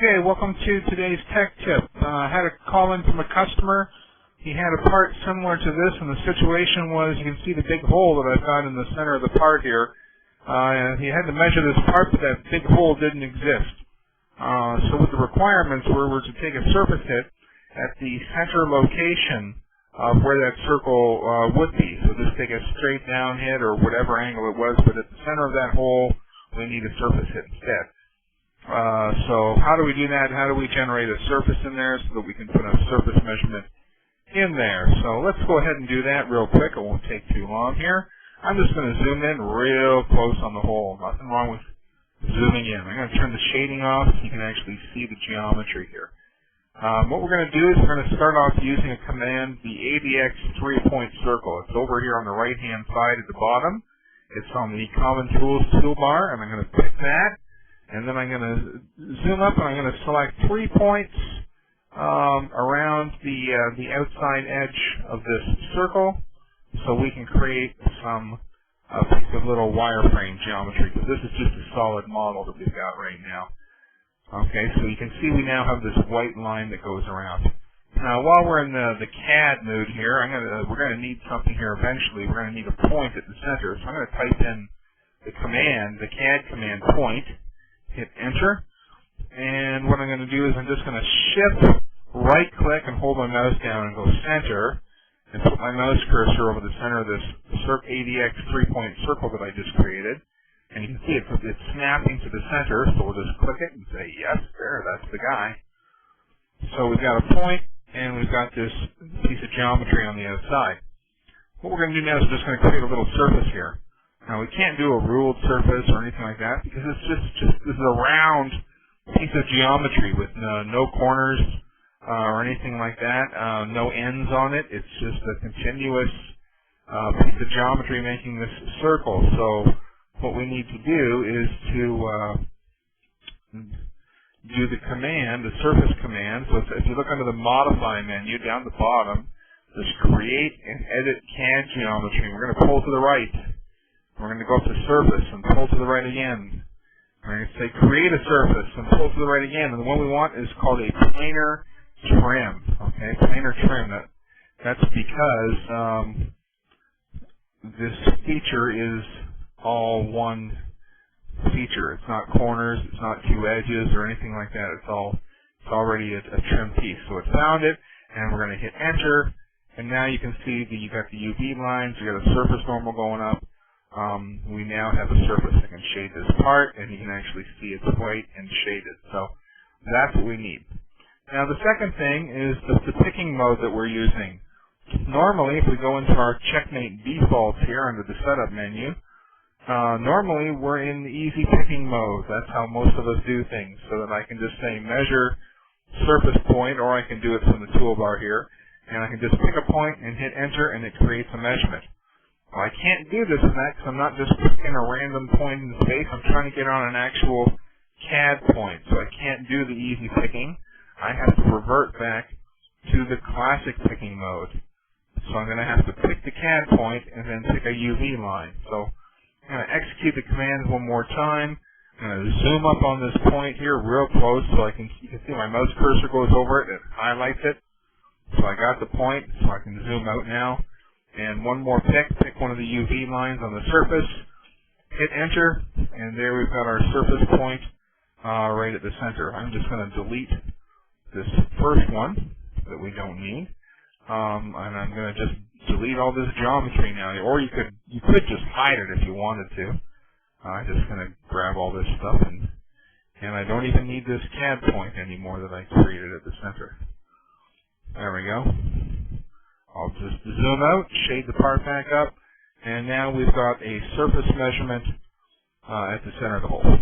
Okay, welcome to today's tech tip. I had a call in from a customer. He had a part similar to this, and the situation was, you can see the big hole that I found in the center of the part here. He had to measure this part, but that big hole didn't exist. So what the requirements were to take a surface hit at the center location of where that circle would be. So just take a straight down hit or whatever angle it was, but at the center of that hole, we need a surface hit instead. So how do we do that? How do we generate a surface in there so that we can put a surface measurement in there? So let's go ahead and do that real quick. It won't take too long here. I'm just going to zoom in real close on the hole. Nothing wrong with zooming in. I'm going to turn the shading off so you can actually see the geometry here. What we're going to do is we're going to start off using a command, the ADX 3-point circle. It's over here on the right-hand side at the bottom. It's on the Common Tools toolbar, and I'm going to pick that. And then I'm going to zoom up, and I'm going to select 3 points around the outside edge of this circle, so we can create some piece of little wireframe geometry, because this is just a solid model that we've got right now. Okay, so you can see we now have this white line that goes around. Now, while we're in the CAD mood here, we're going to need something here eventually. We're going to need a point at the center, so I'm going to type in the command, the CAD command point. Hit enter, and what I'm going to do is I'm just going to shift right click and hold my mouse down and go center, and put my mouse cursor over the center of this ADX 3-point circle that I just created, and you can see it's snapping to the center, so we'll just click it and say yes, there, that's the guy. So we've got a point, and we've got this piece of geometry on the outside. What we're going to do now is we're just going to create a little surface here. Now, we can't do a ruled surface or anything like that because it's this is a round piece of geometry with no corners or anything like that, no ends on it. It's just a continuous piece of geometry making this circle. So what we need to do is to do the command, the surface command. So if you look under the Modify menu down the bottom, there's Create and Edit CAD Geometry. We're going to pull to the right. We're going to go up to Surface and pull to the right again. We're going to say Create a Surface and pull to the right again. And the one we want is called a Planar Trim. Okay, Planar Trim. That's because this feature is all one feature. It's not corners. It's not two edges or anything like that. It's already a trim piece. So it found it, and we're going to hit Enter. And now you can see that you got the UV lines. You got a surface normal going up. We now have a surface that can shade this part, and you can actually see it's white and shaded. So that's what we need. Now the second thing is the picking mode that we're using. Normally, if we go into our Checkmate defaults here under the Setup menu, normally we're in the easy picking mode. That's how most of us do things, so that I can just say measure surface point, or I can do it from the toolbar here, and I can just pick a point and hit enter, and it creates a measurement. Well, I can't do this in that because I'm not just picking a random point in space. I'm trying to get on an actual CAD point, so I can't do the easy picking. I have to revert back to the classic picking mode. So I'm going to have to pick the CAD point and then pick a UV line. So I'm going to execute the command one more time. I'm going to zoom up on this point here real close so you can see my mouse cursor goes over it. It highlights it. So I got the point, so I can zoom out now. And one more pick one of the UV lines on the surface, hit enter, and there we've got our surface point right at the center. I'm just going to delete this first one that we don't need, and I'm going to just delete all this geometry now. Or you could just hide it if you wanted to. I'm just going to grab all this stuff, and I don't even need this CAD point anymore that I created at the center. There we go. I'll just zoom out, shade the part back up, and now we've got a surface measurement at the center of the hole.